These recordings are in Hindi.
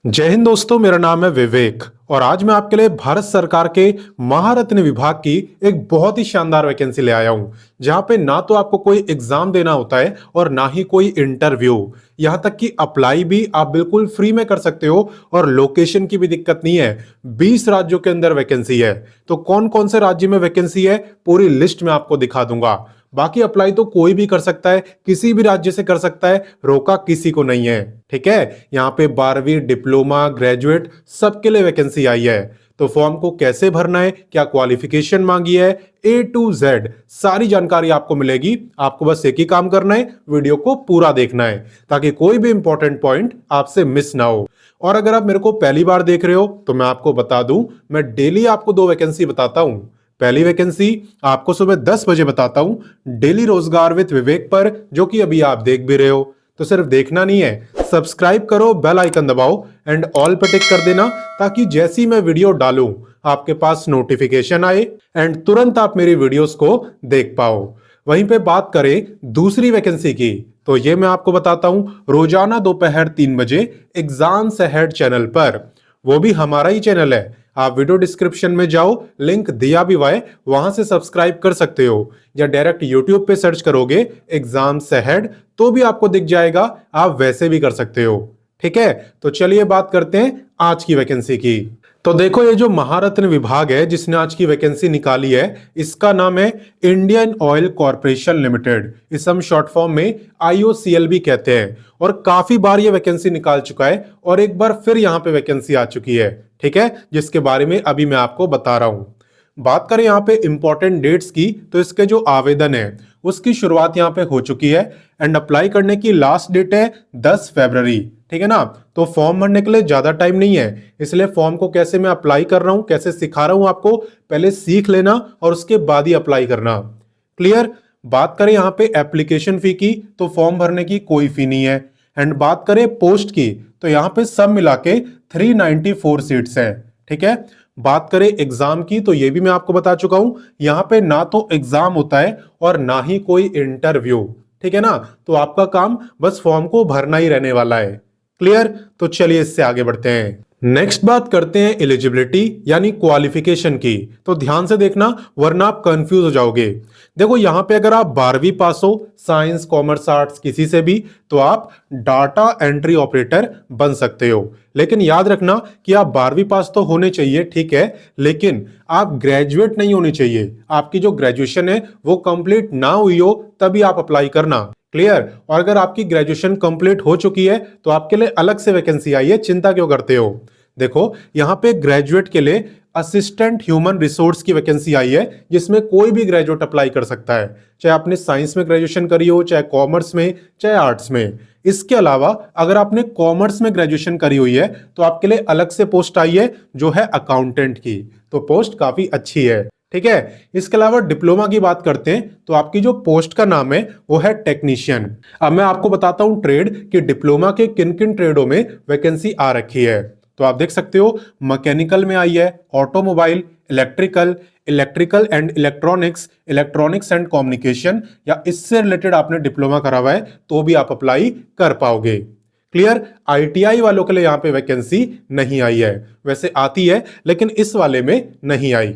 जय हिंद दोस्तों, मेरा नाम है विवेक और आज मैं आपके लिए भारत सरकार के महारत्न विभाग की एक बहुत ही शानदार वैकेंसी ले आया हूं, जहां पे ना तो आपको कोई एग्जाम देना होता है और ना ही कोई इंटरव्यू। यहां तक कि अप्लाई भी आप बिल्कुल फ्री में कर सकते हो और लोकेशन की भी दिक्कत नहीं है। 20 राज्यों के अंदर वैकेंसी है। तो कौन कौन से राज्य में वैकेंसी है पूरी लिस्ट में आपको दिखा दूंगा। बाकी अप्लाई तो कोई भी कर सकता है, किसी भी राज्य से कर सकता है, रोका किसी को नहीं है। ठीक है, यहाँ पे 12वीं डिप्लोमा ग्रेजुएट सबके लिए वैकेंसी आई है। तो फॉर्म को कैसे भरना है, क्या क्वालिफिकेशन मांगी है, A to Z सारी जानकारी आपको मिलेगी। आपको बस एक ही काम करना है, वीडियो को पूरा देखना है ताकि कोई भी इंपॉर्टेंट पॉइंट आपसे मिस ना हो। और अगर आप मेरे को पहली बार देख रहे हो तो मैं आपको बता दूं, मैं डेली आपको 2 वैकेंसी बताता हूं। पहली वैकेंसी आपको सुबह 10 बजे बताता हूं डेली रोजगार विद विवेक पर, जो कि अभी आप देख भी रहे हो। तो सिर्फ देखना नहीं है, सब्सक्राइब करो, बेल आइकन दबाओ एंड ऑल पे टिक कर देना ताकि जैसी मैं वीडियो डालूं आपके पास नोटिफिकेशन आए एंड तुरंत आप मेरी वीडियोस को देख पाओ। वहीं पे बात करें दूसरी वैकेंसी की, तो ये मैं आपको बताता हूं रोजाना दोपहर 3 बजे एग्जाम्स अहेड चैनल पर। वो भी हमारा ही चैनल है। आप वीडियो डिस्क्रिप्शन में जाओ, लिंक दिया भी हुआ है, वहां से सब्सक्राइब कर सकते हो, या डायरेक्ट यूट्यूब पे सर्च करोगे एग्जाम्स अहेड तो भी आपको दिख जाएगा। आप वैसे भी कर सकते हो। ठीक है, तो चलिए बात करते हैं आज की वैकेंसी की। तो देखो, ये जो महारत्न विभाग है जिसने आज की वैकेंसी निकाली है, इसका नाम है इंडियन ऑयल कॉर्पोरेशन लिमिटेड। इसे हम शॉर्ट फॉर्म में IOCL भी कहते हैं। और काफी बार ये वैकेंसी निकाल चुका है और एक बार फिर यहां पे वैकेंसी आ चुकी है। ठीक है, जिसके बारे में अभी मैं आपको बता रहा हूं। बात करें यहाँ पे इंपॉर्टेंट डेट्स की, तो इसके जो आवेदन है उसकी शुरुआत यहाँ पे हो चुकी है एंड अप्लाई करने की लास्ट डेट है 10 फरवरी। ठीक है ना, तो फॉर्म भरने के लिए ज्यादा टाइम नहीं है, इसलिए फॉर्म को कैसे मैं अप्लाई कर रहा हूं, कैसे सिखा रहा हूं आपको, पहले सीख लेना और उसके बाद ही अप्लाई करना। क्लियर। बात करें यहाँ पे एप्लीकेशन फी की, तो फॉर्म भरने की कोई फी नहीं है। एंड बात करें पोस्ट की, तो यहाँ पे सब मिला के 394 सीट्स है। ठीक है। बात करें एग्जाम की, तो ये भी मैं आपको बता चुका हूं, यहां पे ना तो एग्जाम होता है और ना ही कोई इंटरव्यू। ठीक है ना, तो आपका काम बस फॉर्म को भरना ही रहने वाला है। क्लियर। तो चलिए इससे आगे बढ़ते हैं। नेक्स्ट बात करते हैं एलिजिबिलिटी यानी क्वालिफिकेशन की। तो ध्यान से देखना वरना आप कंफ्यूज हो जाओगे। देखो, यहां पे अगर आप 12वीं पास हो, साइंस कॉमर्स आर्ट्स किसी से भी, तो आप डाटा एंट्री ऑपरेटर बन सकते हो। लेकिन याद रखना कि आप 12वीं पास तो होने चाहिए, ठीक है, लेकिन आप ग्रेजुएट नहीं होने चाहिए। आपकी जो ग्रेजुएशन है वो कंप्लीट ना हुई हो तभी आप अप्लाई करना। क्लियर। और अगर आपकी ग्रेजुएशन कंप्लीट हो चुकी है तो आपके लिए अलग से वैकेंसी आई है, चिंता क्यों करते हो। देखो, यहां पे ग्रेजुएट के लिए असिस्टेंट ह्यूमन रिसोर्स की वैकेंसी आई है, जिसमें कोई भी ग्रेजुएट अप्लाई कर सकता है, चाहे आपने साइंस में ग्रेजुएशन करी हो, चाहे कॉमर्स में, चाहे आर्ट्स में। इसके अलावा अगर आपने कॉमर्स में ग्रेजुएशन करी हुई है तो आपके लिए अलग से पोस्ट आई है, जो है अकाउंटेंट की। तो पोस्ट काफी अच्छी है। ठीक है। इसके अलावा डिप्लोमा की बात करते हैं, तो आपकी जो पोस्ट का नाम है वो है टेक्नीशियन। अब मैं आपको बताता हूं ट्रेड कि डिप्लोमा के किन किन ट्रेडों में वैकेंसी आ रखी है। तो आप देख सकते हो, मैकेनिकल में आई है, automobile, electrical and electronics, electronics and communication, या इससे रिलेटेड आपने डिप्लोमा करा हुआ है तो भी आप अप्लाई कर पाओगे। क्लियर। ITI वालों के लिए यहां पे वैकेंसी नहीं आई है, वैसे आती है लेकिन इस वाले में नहीं आई।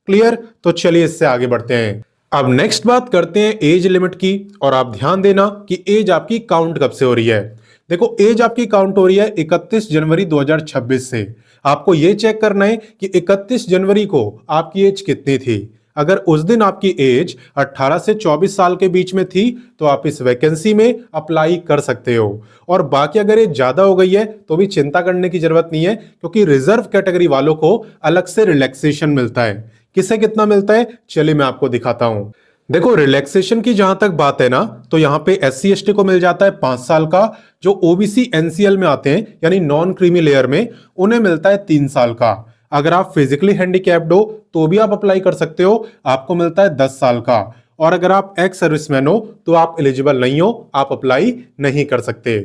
क्लियर। तो चलिए इससे आगे बढ़ते हैं। अब नेक्स्ट बात करते हैं एज लिमिट की, और आप ध्यान देना कि एज आपकी काउंट कब से हो रही है। देखो, एज आपकी काउंट हो रही है 31 जनवरी 2026 से। आपको यह चेक करना है कि 31 जनवरी को आपकी एज कितनी थी। अगर उस दिन आपकी एज 18 से 24 साल के बीच में थी तो आप इस वैकेंसी में अप्लाई कर सकते हो। और बाकी अगर एज ज्यादा हो गई है तो भी चिंता करने की जरूरत नहीं है, क्योंकि रिजर्व कैटेगरी वालों को अलग से रिलैक्सेशन मिलता है। किसे कितना मिलता है, चलिए मैं आपको दिखाता हूं। देखो, रिलैक्सेशन की जहां तक बात है ना, तो यहां पे SC ST को मिल जाता है 5 साल का। जो OBC NCL में आते हैं यानी नॉन क्रीमी लेयर में, उन्हें मिलता है 3 साल का। अगर आप फिजिकली हैंडीकैप्ड हो तो भी आप अप्लाई कर सकते हो, आपको मिलता है 10 साल का। और अगर आप एक्स सर्विसमैन हो तो आप एलिजिबल नहीं हो, आप अप्लाई नहीं कर सकते।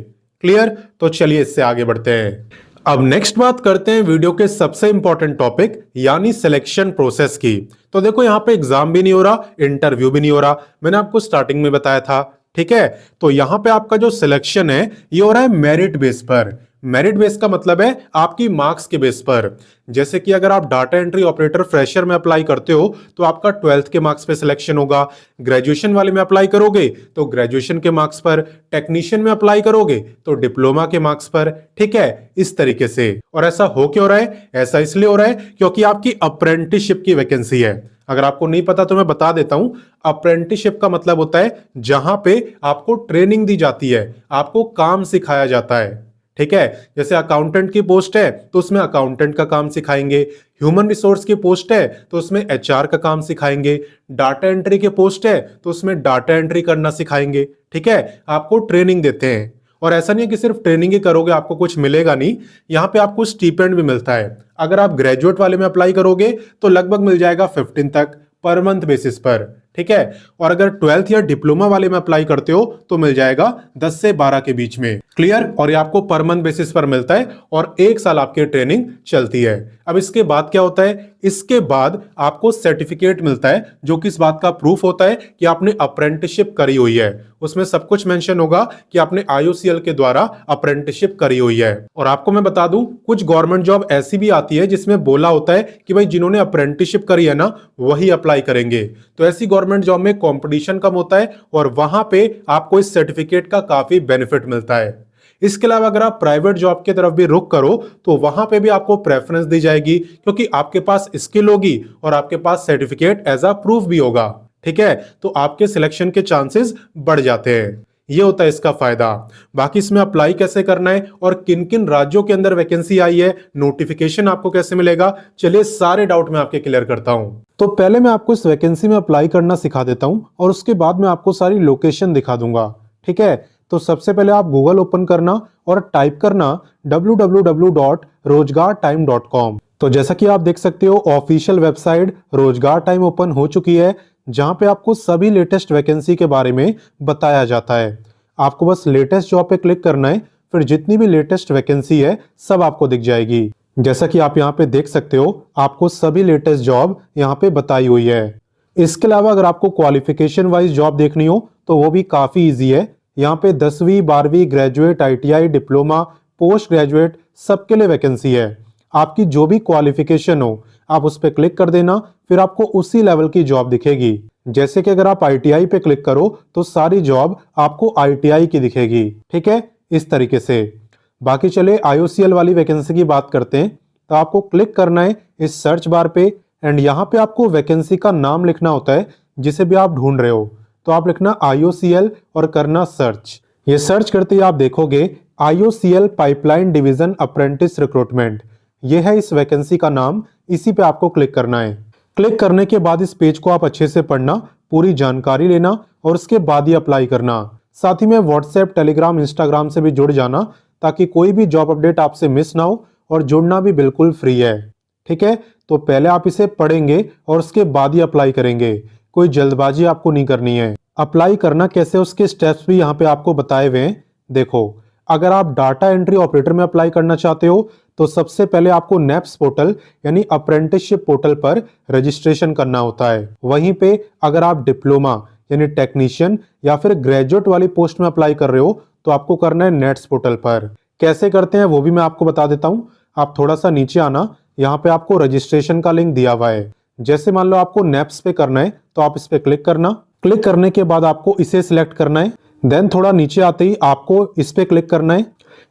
क्लियर। तो चलिए इससे आगे बढ़ते हैं। अब नेक्स्ट बात करते हैं वीडियो के सबसे इंपॉर्टेंट टॉपिक यानी सिलेक्शन प्रोसेस की। तो देखो, यहां पे एग्जाम भी नहीं हो रहा, इंटरव्यू भी नहीं हो रहा, मैंने आपको स्टार्टिंग में बताया था। ठीक है, तो यहां पे आपका जो सिलेक्शन है ये हो रहा है मेरिट बेस पर। मेरिट बेस का मतलब है आपकी मार्क्स के बेस पर। जैसे कि अगर आप डाटा एंट्री ऑपरेटर फ्रेशर में अप्लाई करते हो तो आपका 12th के मार्क्स पे सिलेक्शन होगा। ग्रेजुएशन वाले में अप्लाई करोगे तो ग्रेजुएशन के मार्क्स पर। टेक्नीशियन में अप्लाई करोगे तो डिप्लोमा के मार्क्स पर। ठीक है, इस तरीके से। और ऐसा हो क्यों रहा है? ऐसा इसलिए हो रहा है क्योंकि आपकी अप्रेंटिसशिप की वैकेंसी है। अगर आपको नहीं पता तो मैं बता देता हूं। अप्रेंटिसशिप का मतलब होता है जहां पे आपको ट्रेनिंग दी जाती है, आपको काम सिखाया जाता है। ठीक है, जैसे अकाउंटेंट की पोस्ट है तो उसमें अकाउंटेंट का काम सिखाएंगे। ह्यूमन रिसोर्स की पोस्ट है तो उसमें एचआर का काम सिखाएंगे। डाटा एंट्री की पोस्ट है तो उसमें डाटा एंट्री करना सिखाएंगे। ठीक है, आपको ट्रेनिंग देते हैं। और ऐसा नहीं है कि सिर्फ ट्रेनिंग ही करोगे आपको कुछ मिलेगा नहीं, यहाँ पे आपको स्टीपेंड भी मिलता है। अगर आप ग्रेजुएट वाले में अप्लाई करोगे तो लगभग मिल जाएगा 15 तक पर मंथ बेसिस पर। ठीक है, और अगर 12th या डिप्लोमा वाले में अप्लाई करते हो तो मिल जाएगा 10 से 12 के बीच में। क्लियर? और ये आपको पर मंथ बेसिस पर मिलता है और 1 साल आपकी ट्रेनिंग चलती है। अब इसके बाद क्या होता है? इसके बाद आपको सर्टिफिकेट मिलता है जो कि इस बात का प्रूफ होता है कि आपने अप्रेंटिसशिप करी हुई है। उसमें सब कुछ मेंशन होगा कि आपने IOCL के द्वारा अप्रेंटिसशिप करी हुई है। और आपको मैं बता दूं, कुछ गवर्नमेंट जॉब ऐसी भी आती है जिसमें बोला होता है कि भाई जिन्होंने अप्रेंटिसशिप करी है ना वही अप्लाई करेंगे। तो ऐसी गवर्नमेंट जॉब में कंपटीशन कम होता है और वहां पे आपको इस सर्टिफिकेट का काफी बेनिफिट मिलता है। इसके अलावा अगर आप प्राइवेट जॉब की तरफ भी रुख करो तो वहां पे भी आपको प्रेफरेंस दी जाएगी क्योंकि आपके पास स्किल होगी और आपके पास सर्टिफिकेट एज अ प्रूफ भी होगा। ठीक है, तो आपके सिलेक्शन के चांसेस बढ़ जाते हैं। ये होता है इसका फायदा। बाकी इसमें अप्लाई कैसे करना है और किन किन राज्यों के अंदर वैकेंसी आई है, नोटिफिकेशन आपको कैसे मिलेगा, चलिए सारे डाउट मैं आपके क्लियर करता हूं। तो पहले मैं आपको इस वैकेंसी में अप्लाई करना सिखा देता हूं और उसके बाद मैं आपको सारी लोकेशन दिखा दूंगा। ठीक है, तो सबसे पहले आप गूगल ओपन करना और टाइप करना www.rozgartime.com। तो जैसा कि आप देख सकते हो ऑफिशियल वेबसाइट रोजगार टाइम ओपन हो चुकी है, जहां पे आपको सभी लेटेस्ट वैकेंसी के बारे में बताया जाता है। आपको बस लेटेस्ट जॉब पे क्लिक करना है, फिर जितनी भी लेटेस्ट वैकेंसी है सब आपको दिख जाएगी। जैसा कि आप यहाँ पे देख सकते हो आपको सभी लेटेस्ट जॉब यहाँ पे बताई हुई है। इसके अलावा अगर आपको क्वालिफिकेशन वाइज जॉब देखनी हो तो वो भी काफी ईजी है। यहाँ पे 10वीं 12वीं graduate, ITI, diploma, post graduate सबके लिए वैकेंसी है। आपकी जो भी क्वालिफिकेशन हो आप उस पर क्लिक कर देना, फिर आपको उसी लेवल की जॉब दिखेगी। जैसे कि अगर आप ITI पे क्लिक करो तो सारी जॉब आपको ITI की दिखेगी। ठीक है, इस तरीके से। बाकी चले IOCL वाली वैकेंसी की बात करते हैं। तो आपको क्लिक करना है इस सर्च बार पे एंड यहाँ पे आपको वैकेंसी का नाम लिखना होता है जिसे भी आप ढूंढ रहे हो। तो आप लिखना IOCL और करना सर्च। ये सर्च करते ही आप देखोगे IOCL pipeline division apprentice recruitment, ये है इस वैकेंसी का नाम। इसी पे आपको क्लिक करना है। क्लिक करने के बाद इस पेज को आप अच्छे से पढ़ना, पूरी जानकारी लेना और उसके बाद ही अप्लाई करना। साथ ही में व्हाट्सएप, टेलीग्राम, इंस्टाग्राम से भी जुड़ जाना ताकि कोई भी जॉब अपडेट आपसे मिस ना हो, और जुड़ना भी बिल्कुल फ्री है। ठीक है, तो पहले आप इसे पढ़ेंगे और उसके बाद ही अप्लाई करेंगे। कोई जल्दबाजी आपको नहीं करनी है। अप्लाई करना कैसे उसके स्टेप्स भी यहाँ पे आपको बताए हुए हैं। देखो, अगर आप डाटा एंट्री ऑपरेटर में अप्लाई करना चाहते हो तो सबसे पहले आपको नेप्स पोर्टल यानी अप्रेंटिसशिप पोर्टल पर रजिस्ट्रेशन करना होता है। वहीं पे अगर आप डिप्लोमा यानी टेक्नीशियन या फिर ग्रेजुएट वाली पोस्ट में अप्लाई कर रहे हो तो आपको करना है नेट्स पोर्टल पर। कैसे करते हैं वो भी मैं आपको बता देता हूँ। आप थोड़ा सा नीचे आना, यहाँ पे आपको रजिस्ट्रेशन का लिंक दिया हुआ है। जैसे मान लो आपको नेप्स पे करना है तो आप इस पे क्लिक करना। क्लिक करने के बाद आपको इसे सिलेक्ट करना है। देन थोड़ा नीचे आते ही आपको इस पे क्लिक करना है।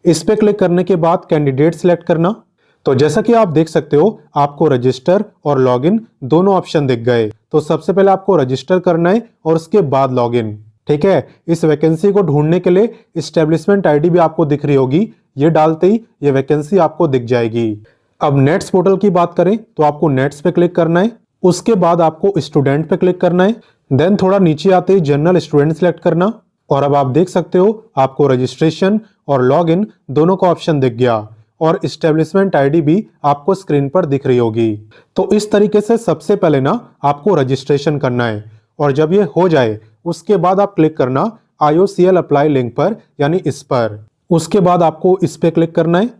इस पे क्लिक करने के बाद कैंडिडेट सिलेक्ट करना। तो जैसा कि आप देख सकते हो आपको रजिस्टर और लॉगिन दोनों ऑप्शन दिख गए। तो सबसे पहले आपको रजिस्टर करना है और उसके बाद लॉगिन। ठीक है, इस वैकेंसी को ढूंढने के लिए एस्टेब्लिशमेंट ID भी आपको दिख रही होगी। ये डालते ही ये वैकेंसी आपको दिख जाएगी। अब नेट्स पोर्टल की बात करें तो आपको नेट्स पे क्लिक करना है। उसके बाद आपको स्टूडेंट पे क्लिक करना है। देन थोड़ा नीचे आते ही जनरल स्टूडेंट सिलेक्ट करना। और अब आप देख सकते हो आपको रजिस्ट्रेशन और लॉगिन दोनों का ऑप्शन दिख गया और एस्टेब्लिशमेंट ID भी आपको स्क्रीन पर दिख रही होगी। तो इस तरीके से सबसे पहले ना आपको रजिस्ट्रेशन करना है और जब ये हो जाए उसके बाद आप क्लिक करना IOCL अप्लाई लिंक पर, यानी इस पर। उसके बाद आपको इस पे क्लिक करना है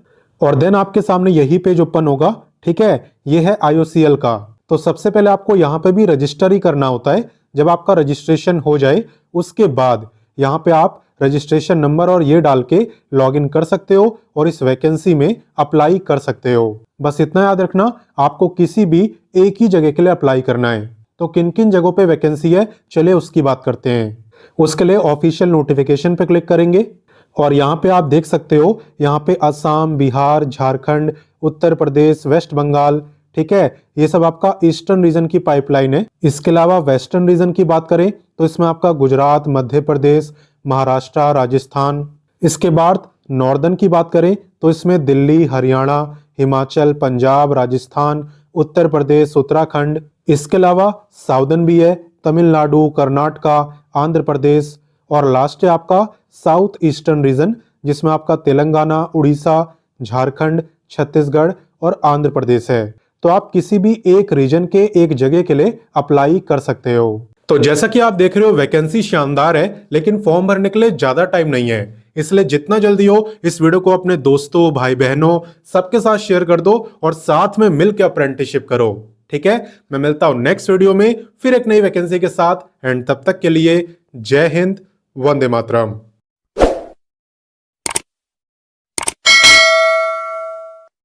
और देन आपके सामने यही पेज ओपन होगा। ठीक है, ये है IOCL का। तो सबसे पहले आपको यहाँ पे भी रजिस्टर ही करना होता है। जब आपका रजिस्ट्रेशन हो जाए उसके बाद यहाँ पे आप रजिस्ट्रेशन नंबर और ये डाल के लॉगिन कर सकते हो और इस वैकेंसी में अप्लाई कर सकते हो। बस इतना याद रखना, आपको किसी भी एक ही जगह के लिए अप्लाई करना है। तो किन किन जगहों पे वैकेंसी है, चलिए उसकी बात करते हैं। उसके लिए ऑफिशियल नोटिफिकेशन पे क्लिक करेंगे और यहाँ पे आप देख सकते हो, यहाँ पे असम, बिहार, झारखंड, उत्तर प्रदेश, वेस्ट बंगाल, ठीक है, ये सब आपका ईस्टर्न रीजन की पाइपलाइन है। इसके अलावा वेस्टर्न रीजन की बात करें तो इसमें आपका गुजरात, मध्य प्रदेश, महाराष्ट्र, राजस्थान। इसके बाद नॉर्दर्न की बात करें तो इसमें दिल्ली, हरियाणा, हिमाचल, पंजाब, राजस्थान, उत्तर प्रदेश, उत्तराखंड। इसके अलावा साउदर्न भी है, तमिलनाडु, कर्नाटका, आंध्र प्रदेश, और लास्ट है आपका साउथ ईस्टर्न रीजन, जिसमें आपका तेलंगाना, उड़ीसा, झारखंड, छत्तीसगढ़ और आंध्र प्रदेश है। तो आप किसी भी एक रीजन के एक जगह के लिए अप्लाई कर सकते हो। तो जैसा कि आप देख रहे हो, वैकेंसी शानदार है, लेकिन फॉर्म भरने के लिए ज्यादा टाइम नहीं है। इसलिए जितना जल्दी हो इस वीडियो को अपने दोस्तों, भाई बहनों सबके साथ शेयर कर दो और साथ में मिलकर अप्रेंटिसशिप करो। ठीक है, मैं मिलता हूं नेक्स्ट वीडियो में फिर एक नई वैकेंसी के साथ। एंड तब तक के लिए जय हिंद, वंदे मातरम।